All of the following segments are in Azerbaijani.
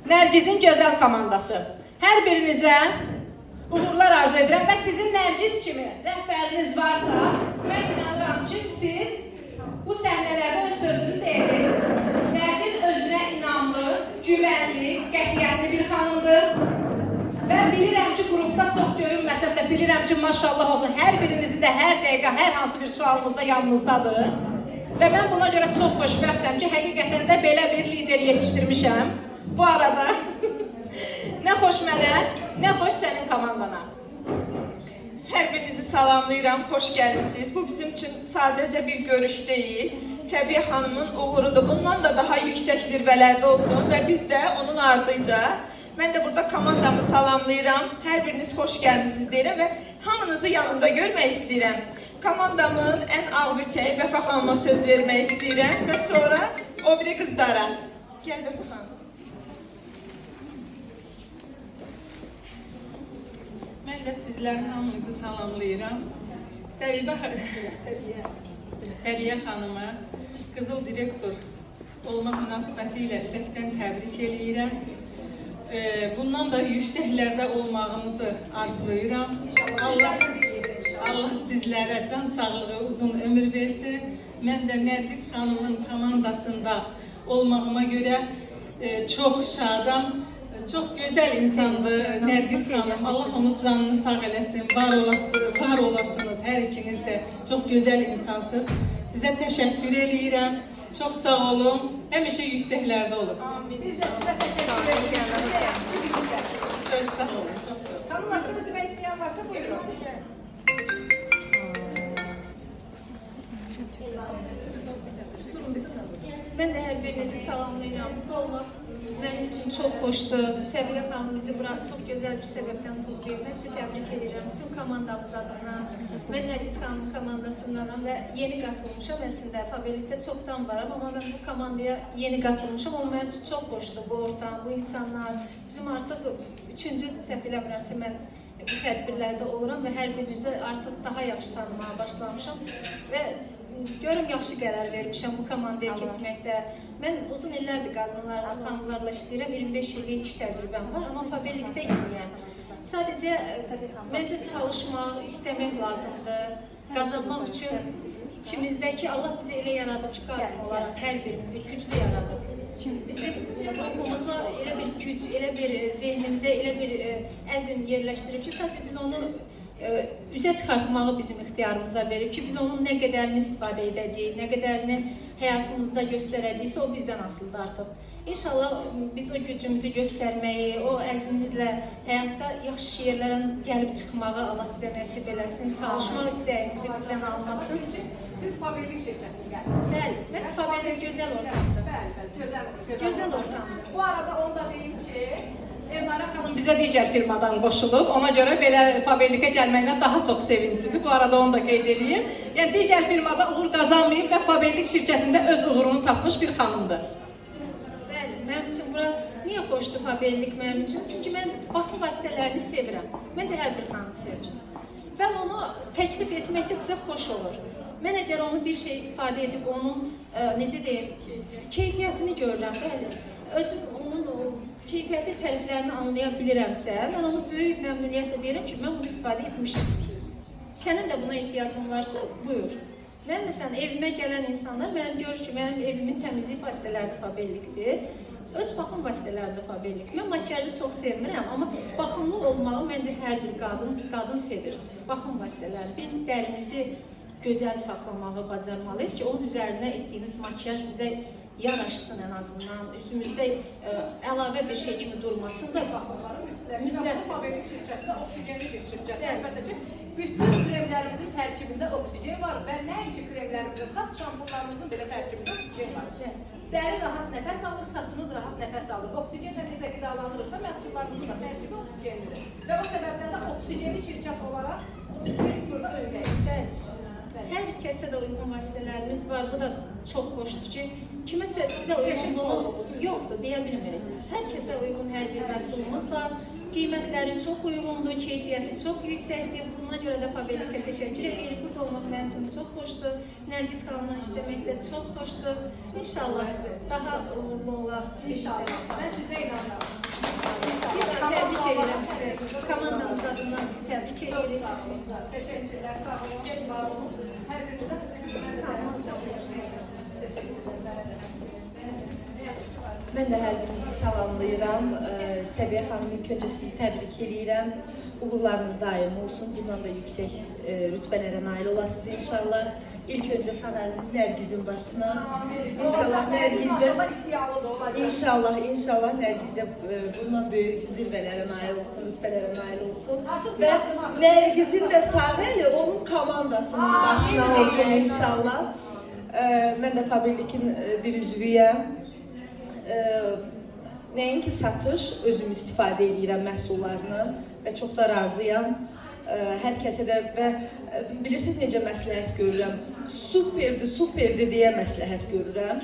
Nərgizin gözəl komandası. Hər birinizə uğurlar arzu edirəm və sizin Nərgiz kimi rəhbəriniz varsa, mən inanıram ki, siz bu səhnələrdə öz sözünü deyəcəksiniz. Nərgiz özünə inamlı, güvənli, qətiyyətli bir xanımdır. Və bilirəm ki, qrupda çox görünməsəm də bilirəm ki, maşallah olsun, hər birinizi də hər dəqiqə, hər hansı bir sualınızda yanınızdadır. Və mən buna görə çox xoşbəxtəm ki, həqiqətən də belə bir lider yetişdirmişəm. Bu arada nə xoş mənə, nə xoş sənin komandana. Hər birinizi salamlayıram, xoş gəlmişsiniz. Bu bizim üçün sadəcə bir görüş deyil. Səbiyyə xanımın uğurudur. Bundan da daha yüksək zirvələrdə olsun və biz də onun ardınca. Mən də burada komandamı salamlayıram. Hər biriniz xoş gəlmişsiniz deyirəm və hamınızı yanımda görmək istəyirəm. Komandamın ən ağ birçəyi Vəfa xanıma söz vermək istəyirəm və sonra o biri qızlara. Gəl Vəfa xanım. Mən də sizlərin hamınızı salamlayıram. Səbiyyə xanıma Qızıl Direktor olmaq münasibəti ilə ürəkdən təbrik eləyirəm. Bundan da yüksəklərdə olmağımızı arzulayıram. Allah sizlərə can sağlığı, uzun ömür versin. Mən də Nərgiz xanımın komandasında olmağıma görə çox şadam. Çox gözəl insandır Nərgiz xanım. Allah onu canını sağ eləsin, var olasınız. Hər ikiniz də çox gözəl insansınız. Sizə təşəkkür edirəm. Çox sağ olun. Həmişə yüksəklərdə olun. Biz də sizə təşəkkür edirəm. Çox sağ olun, çox sağ olun. Xanımlar, siz demək istəyən varsa buyurun. Mən də hər birinizi salamlayıram. Burada olmaq mənim üçün çox xoşdur. Səbiyyə xanım bizi bura çox gözəl bir səbəbdən toplayıb. Mən sizi təbrik edirəm. Bütün komandamız adına. Mən Nərgiz xanımın komandasındanam və yeni qatılmışam əslində. Fabelikdə çoxdan varam, amma mən bu komandaya yeni qatılmışam. Amma mənim üçün çox xoşdur bu ortam, bu insanlar. Bizim artıq 3-cü səhv eləmirəmsə mən bu tədbirlərdə oluram və hər birinizi artıq daha yaxşı tanımağa başlamışam və görüm yaxşı qərar vermişəm bu komandaya keçməkdə. Mən uzun illərdir qadınlarla, xanımlarla işləyirəm, 25 illik iş təcrübəm var, amma fabelikdə yeniyəm. Sadəcə məncə çalışmaq, istəmək lazımdır, qazanmaq üçün içimizdəki Allah bizi elə yaradıb ki, qadın olaraq hər birimizi güclü yaradıb. Bizim ruhumuza elə bir güc, elə bir zehnimizə elə bir əzm yerləşdirib ki, sadəcə biz onu üzə çıxartmağı bizim ixtiyarımıza verib ki, biz onun nə qədərini istifadə edəcəyik, nə qədərini həyatımızda göstərəcəksə, o bizdən asılıdır artıq. İnşallah biz o gücümüzü göstərməyi, o əzmimizlə həyatda yaxşı yerlərə gəlib çıxmağı Allah bizə nəsib eləsin, çalışmaq istəyimizi bizdən almasın. Siz Fabelik şirkətinə gəldiniz. Bəli, məncə Fabelik gözəl ortamdır. Bəli, Gözəl ortamdır. Bu arada onu da deyim ki, Elnara xanım bizə digər firmadan qoşulub, ona görə belə Fabelikə gəlməyinə daha çox sevinclidir. Bu arada onu da qeyd edeyim. Yəni digər firmada uğur qazanmayıb və Fabelik şirkətində öz uğurunu tapmış bir xanımdır. Bəli, mənim üçün bura niyə xoşdur Fabelik mənim üçün? Çünki mən baxım vasitələrini sevirəm. Məncə hər bir xanım sevir. Və onu təklif etmək də bizə xoş olur. Mən əgər onu bir şey istifadə edib, onun, necə deyim, keyfiyyətini görürəm, bəli. Özüm onun keyfiyyətli tərəflərini anlaya bilirəmsə, mən onu böyük məmnuniyyətlə deyirəm ki, mən bunu istifadə etmişəm. Sənin də buna ehtiyacın varsa, buyur. Mən, məsələn, evimə gələn insanlar mənim görür ki, mənim evimin təmizlik vasitələri də Fabelikdir. Öz baxım vasitələri də Fabelik. Mən makiyajı çox sevmirəm, amma baxımlı olmağı məncə hər bir qadın sevir. Baxım vasitələri. Birinci dərimizi gözəl saxlamağı bacarmalıyıq ki, onun üzərində etdiyimiz makiyaj bizə yaraşsın ən azından, üzümüzdə əlavə bir şey kimi durmasın da mütləq Fabelik şirkəti oksigenli bir şirkətdir. Əlbəttə ki, bütün kremlərimizin tərkibində oksigen var və nəinki kremlərimizdə, saç şampunlarımızın belə tərkibində oksigen var. Dəri rahat nəfəs alır, saçımız rahat nəfəs alır. Oksigenlə necə qidalanırıqsa, məhsullarımızın da tərkibi oksigenlidir. Və o səbəbdən də oksigenli şirkət olaraq biz burada öndəyik. Hər kəsə də uyğun vasitələrimiz var. Bu da çox xoşdur ki, kiməsə sizə uyğunluğu yoxdur, deyə bilmirik. Hər kəsə uyğun hər bir məhsulumuz var. Qiymətləri çox uyğundur, keyfiyyəti çox yüksəkdir. Buna görə də Fabelikə təşəkkür edirik. Burada olmaq mənim üçün çox xoşdur. Nərgiz xanımla işləmək də çox xoşdur. İnşallah daha uğurlu olar. İnşallah. Mən sizə inanıram. Teşekkürler, sağ olun. Var olun. Her birinize Mən də hər birinizi salamlayıram. Səbiyyə xanım, ilk öncə sizi təbrik edirəm. Uğurlarınız daim olsun. Bundan da yüksək rütbələrə nail olasınız inşallah. İlk öncə sanarınız Nərgizin başına. İnşallah Nərgizdə İnşallah Nərgizdə bundan böyük zirvələrə nail olsun, rütbələrə nail olsun. Və Nərgizin də sağ əli onun komandasının başına olsun inşallah. Mən də Faberlikin bir üzvüyəm. Nəinki satış, özüm istifadə edirəm məhsullarını və çox da razıyam. Hər kəsə də və bilirsiniz necə məsləhət görürəm. Superdir deyə məsləhət görürəm.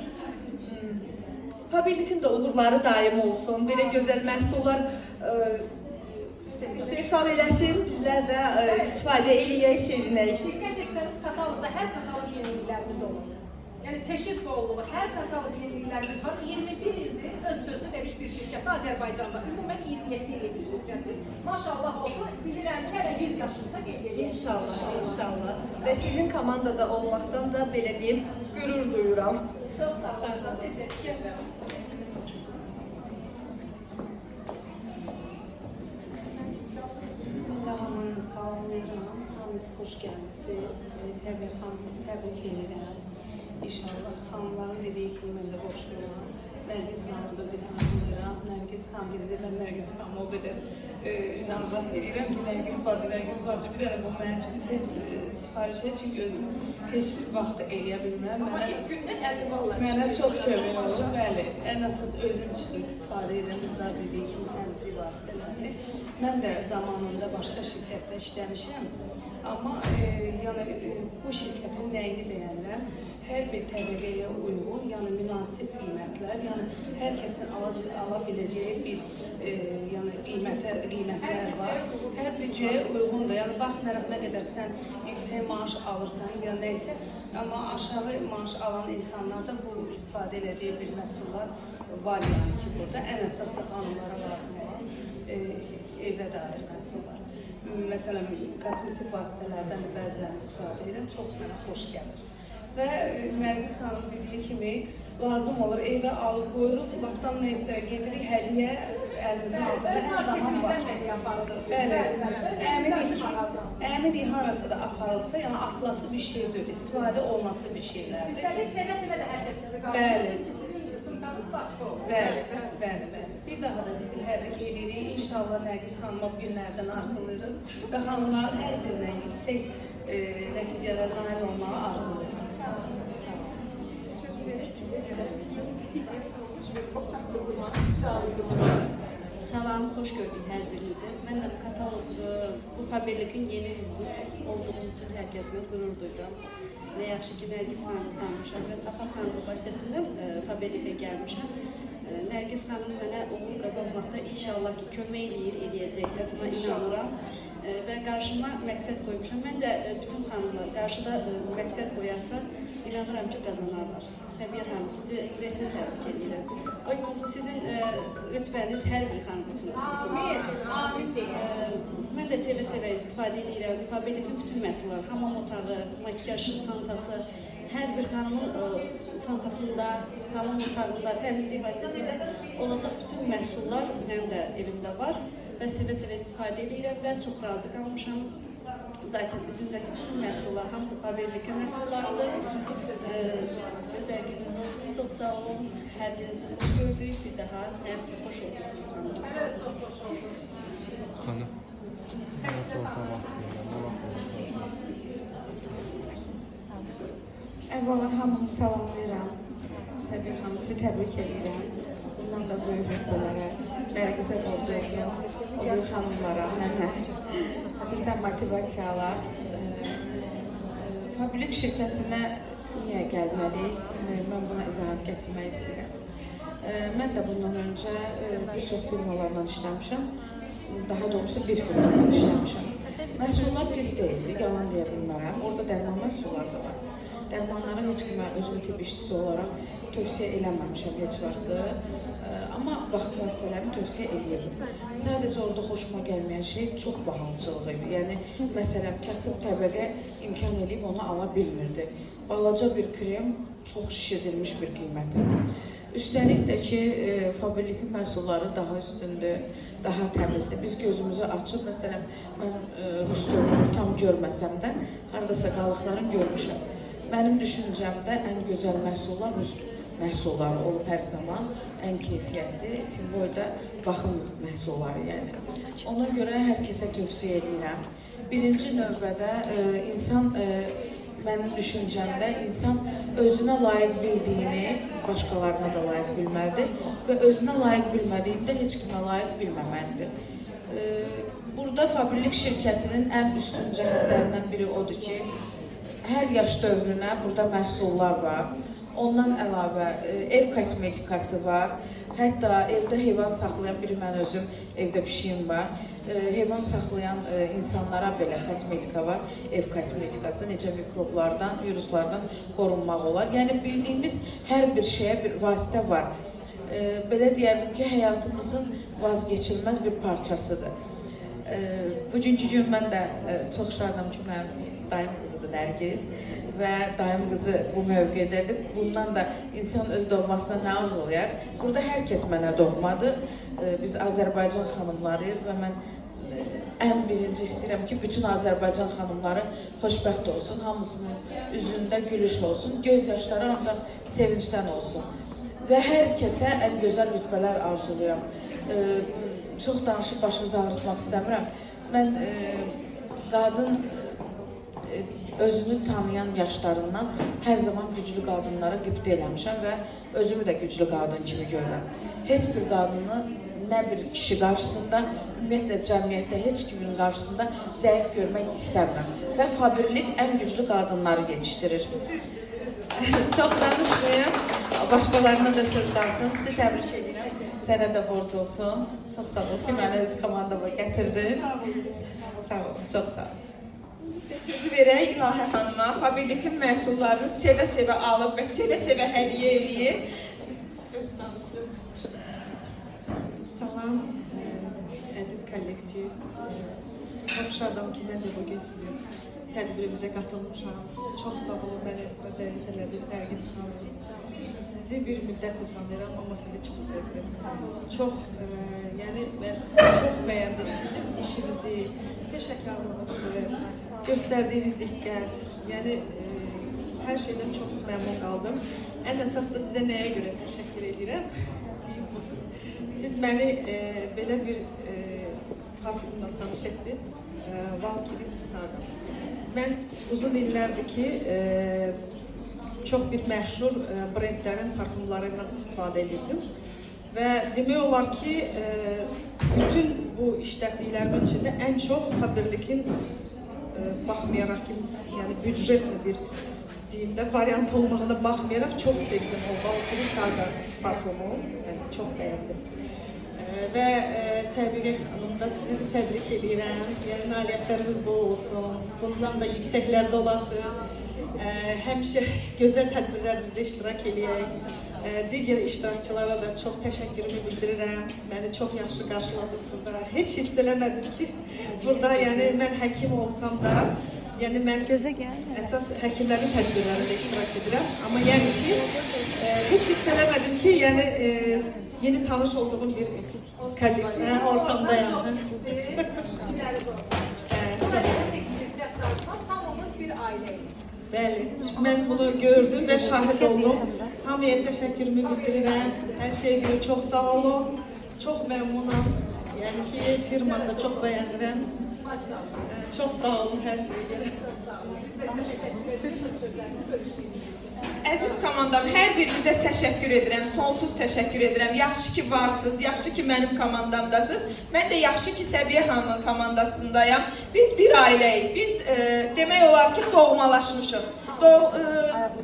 Faberlikin də uğurları daim olsun. Belə gözəl məhsullar istehsal eləsin, bizlər də istifadə eləyək, sevinək. Dikkat etseniz katalogda her katalog yeniliklerimiz olur. Yani çeşit bolluğu, her katalog yeniliklerimiz var. 21 ildir öz sözünü demiş bir şirket Azerbaycan'da. Ümumən 27 illik bir şirkettir. Maşallah olsun, bilirəm ki, hələ 100 yaşınızda qeyd İnşallah, inşallah. Və sizin komandada olmaqdan da belə deyim, qürur duyuram. Çok sağ olun, teşekkür ederim. Ben de hamınızı salamlayıram. Hamınız xoş gəlmisiniz. Səbiyyə xanım sizi təbrik edirəm. İnşallah xanımların dediyi kimi mən də borçluyam. Nərgiz xanımı da bir arzulayıram. Nərgiz xanım dedi, mən Nərgiz xanımı o qədər narahat edirəm ki, Nərgiz bacı bir dənə bu mənim üçün tez sifariş et, çünki özüm heç vaxt eləyə bilmirəm. Mənə çox kömək olur, bəli. Ən əsas özüm çıxıb istifadə edirəm, bizlər dediyi kimi təmizlik vasitələrini. Mən də zamanında başqa şirkətdə işləmişəm, amma yəni bu şirkətin nəyini bəyənirəm? Hər bir təbəqəyə uyğun, yəni münasib qiymətlər, yəni hər kəsin ala biləcəyi bir yəni qiymətlər var. Hər büdcəyə uyğundur. Yəni baxmayaraq nə qədər sən yüksək maaş alırsan ya nəysə, amma aşağı maaş alan insanlarda bu istifadə elədiyi bir məhsullar var yəni ki, burada ən əsas da xanımlara lazım olan evə dair məhsullar. Məsələn, kosmetik vasitələrdən də bəzilərini istifadə edirəm, çox mənə xoş gəlir. Və Nərgiz xanım dediyi kimi lazım olur, evə alıb qoyuruq, lapdan neysə gedirik, hədiyyə əlimizin altında hər zaman var. Bəli, əmin harası da aparılsa, yəni atlası bir şey deyil, istifadə olması bir şeylərdir. Sevə-sevə də hər kəs sizi qalsın. Çünki sizin sınıflarınız başqa olur. Bəli. Bir daha da sizi təbrik edirik. İnşallah Nərgiz xanıma bu günlərdən arzulayırıq və xanımların hər birinə yüksək nəticələr nail olmağı arzulayırıq. Siz sözü verək, Oçaq qızıma, Dağlı qızıma. Salam, xoş gördük hər birinizi. Mən də bu katalog, bu Faberlikin yeni üzvü olduğum üçün hər kəsmə qürur duyuram. Nə yaxşı ki, Nərgiz xanımı tanımışam və Afaq xanımı vasitəsində Faberlikə gəlmişəm. Nərgiz xanım mənə uğur qazanmaqda inşallah ki, kömək eləyəcək və buna inanıram. Və qarşıma məqsəd qoymuşam. Məncə, bütün xanımlar qarşıda məqsəd qoyarsa, inanıram ki, qazanarlar. Səbiyyə xanım, sizi ürəkdən təbrik edirəm. Oyunuzda sizin rütbəniz hər bir xanım üçün açılsın. Amin deyil. Mən də sevə-sevə istifadə edirəm. Faberlikin bütün məhsulları, hamam otağı, makiyaj çantası, hər bir xanımın çantasında, hamam otağında, təmizlik vasitəsində olacaq bütün məhsullar mənim də evimdə var. Və sevə-sevə istifadə edirəm və çox razı qalmışam. Zaten üzümdəki bütün məhsullar, hamısı Faberlikin məhsullardır. Gözəl gününüz olsun, çox sağ olun. Hər birinizi xoş gördük bir daha. Mənim çox xoş oldu sizin xanım. Evet, çok hoş oldu. Hanım. Əvvəla hamını salamlayıram. Səbiyyə xanım, sizi təbrik edirəm. Bundan da böyük rütbələrə, Nərgizə borc olsun. O böyük xanımlara, mənə, sizdən motivasiyalar. Faberlik şirkətinə niyə gəlməliyik? Mən buna izahat gətirmək istəyirəm. Mən də bundan öncə bir çox firmalarla işləmişəm. Daha doğrusu bir firmalarla işləmişəm. Məhsullar pis deyildi, yalan deyə bilmərəm. Orada dərman məhsullar da var. Dərmanları heç kimə özüm tibb işçisi olaraq tövsiyə eləməmişəm heç vaxtı. Amma baxım vasitələrini tövsiyə eləyirəm. Sadəcə orada xoşuma gəlməyən şey çox bahalıcılıq idi. Yəni, məsələn, kasıb təbəqə imkan eləyib onu ala bilmirdi. Balaca bir krem çox şişirdilmiş bir qiyməti. Üstəlik də ki, Faberlikin məhsulları daha üstündür, daha təmizdir. Biz gözümüzü açıb, məsələn, mən rus dövrünü tam görməsəm də, haradasa qalıqların görmüşəm. Mənim düşüncəmdə ən gözəl məhsullar rus məhsulları olub hər zaman, ən keyfiyyətli, tim boyda baxım məhsulları yəni. Ona görə hər kəsə tövsiyə edirəm. Birinci növbədə insan, mənim düşüncəmdə insan özünə layiq bildiyini başqalarına da layiq bilməlidir və özünə layiq bilmədiyini heç kimə layiq bilməməlidir. Burada Faberlik şirkətinin ən üstün cəhətlərindən biri odur ki, hər yaş dövrünə burada məhsullar var. Ondan əlavə ev kosmetikası var. Hətta evdə heyvan saxlayan biri mən özüm evdə pişiyim var. Heyvan saxlayan insanlara belə kosmetika var. Ev kosmetikası necə mikroblardan, viruslardan qorunmaq olar. Yəni bildiyimiz hər bir şeyə bir vasitə var. Belə deyərdim ki, həyatımızın vazgeçilməz bir parçasıdır. Bugünkü gün mən də çox şadam ki, mənim dayım qızıdır Nərgiz və dayım qızı bu mövqedədir. Bundan da insan öz doğmasına nə arzulayar? Burada hər kəs mənə doğmadır. Biz Azərbaycan xanımlarıyıq və mən ən birinci istəyirəm ki, bütün Azərbaycan xanımları xoşbəxt olsun, hamısının üzündə gülüş olsun, göz yaşları ancaq sevincdən olsun. Və hər kəsə ən gözəl rütbələr arzulayıram. Çox danışıb başınızı ağrıtmaq istəmirəm. Mən qadın özünü tanıyan yaşlarından hər zaman güclü qadınlara qibtə eləmişəm və özümü də güclü qadın kimi görürəm. Heç bir qadını nə bir kişi qarşısında, ümumiyyətlə cəmiyyətdə heç kimin qarşısında zəif görmək istəmirəm. Və Faberlik ən güclü qadınları yetişdirir. Çox danışmayın, başqalarına da söz qalsın. Sizi təbrik edirəm. Sənə də borc olsun. Çox sağ ol ki, məni öz komandama gətirdin. Sağ olun, çox sağ olun. Sizə sözü verək İlahə xanıma, Faberlikin məhsullarını sevə-sevə alıb və sevə-sevə hədiyyə eləyir. Öz danışsın. Salam, əziz kollektiv. Çox şadam ki, mən də bugün sizin tədbirimizə qatılmışam. Çox sağ olun, məni dəvət elədiniz, Nərgiz xanım. Sizi bir müddətdir tanıyıram, amma sizi çox sevdim. Yəni, mən çox bəyəndim sizin işinizi, peşəkarlığınızı, göstərdiyiniz diqqət. Yəni, hər şeydən çox məmnun qaldım. Ən əsas da sizə nəyə görə təşəkkür edirəm? Siz məni belə bir parfümla tanış etdiniz, Valkyrie Saga. Mən uzun illərdir ki, çox bir məşhur brendlərin parfümlarından istifadə edirdim. Və demək olar ki, bütün bu işlətdiklərimin içində ən çox Faberlikin baxmayaraq ki, yəni büdjetli bir deyimdə variant olmağına baxmayaraq çox sevdim o Valkyrie Saga parfumu, yəni çox bəyəndim. Və Səbiqə xanım da sizi təbrik edirəm, yəni nailiyyətləriniz bol olsun, bundan da yüksəklərdə olasınız. Həmişə gözəl tədbirlərimizdə iştirak edək. Digər iştirakçılara da çox təşəkkürümü bildirirəm. Məni çox yaxşı qarşıladınız burada. Heç hiss eləmədim ki, burada yəni mən həkim olsam da, yəni mən əsas həkimlərin tədbirlərində iştirak edirəm. Amma yəni ki, heç hiss eləmədim ki, yəni yeni tanış olduğum bir kollektiv ortamdayım. Bəli, mən bunu gördüm və şahid oldum. Hamıya təşəkkürümü bildirirəm. Hər şey görə çox sağ olun. Çox məmnunam. Yəni ki, firmanı da çox bəyənirəm. Çox sağ olun hər şeyə görə. Əziz komandam, hər birinizə təşəkkür edirəm, sonsuz təşəkkür edirəm. Yaxşı ki varsınız, yaxşı ki mənim komandamdasınız. Mən də yaxşı ki Səbiyə xanımın komandasındayam. Biz bir ailəyik, biz demək olar ki doğmalaşmışıq.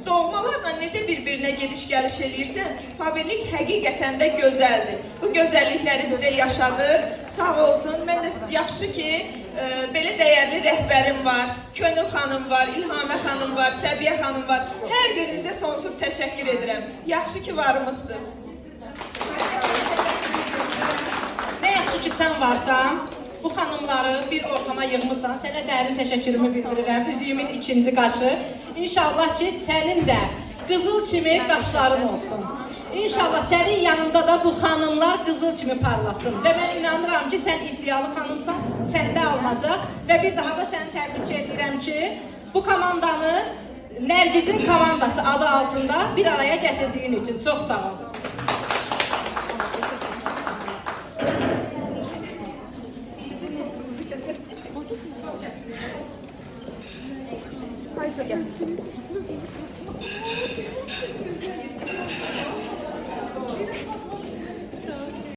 Doğmalarla necə bir-birinə gediş-gəliş eləyirsən, Faberlik həqiqətən də gözəldir. Bu gözəllikləri bizə yaşadır, sağ olsun. Mən də yaxşı ki belə dəyərli rəhbərim var, Könül xanım var, İlhamə xanım var, Səbiyyə xanım var. Hər birinizə sonsuz təşəkkür edirəm. Yaxşı ki varmısınız. Nə yaxşı ki sən varsan, bu xanımları bir ortama yığmısan, sənə dərin təşəkkürümü bildirirəm. Üzüyümün ikinci qaşı. İnşallah ki sənin də qızıl kimi qaşların olsun. İnşallah sənin yanında da bu xanımlar qızıl kimi parlasın. Və mən inanıram ki, sən iddialı xanımsan, səndə alınacaq. Və bir daha da səni təbrik edirəm ki, bu komandanı Nərgizin komandası adı altında bir araya gətirdiyin üçün. Çox sağ ol.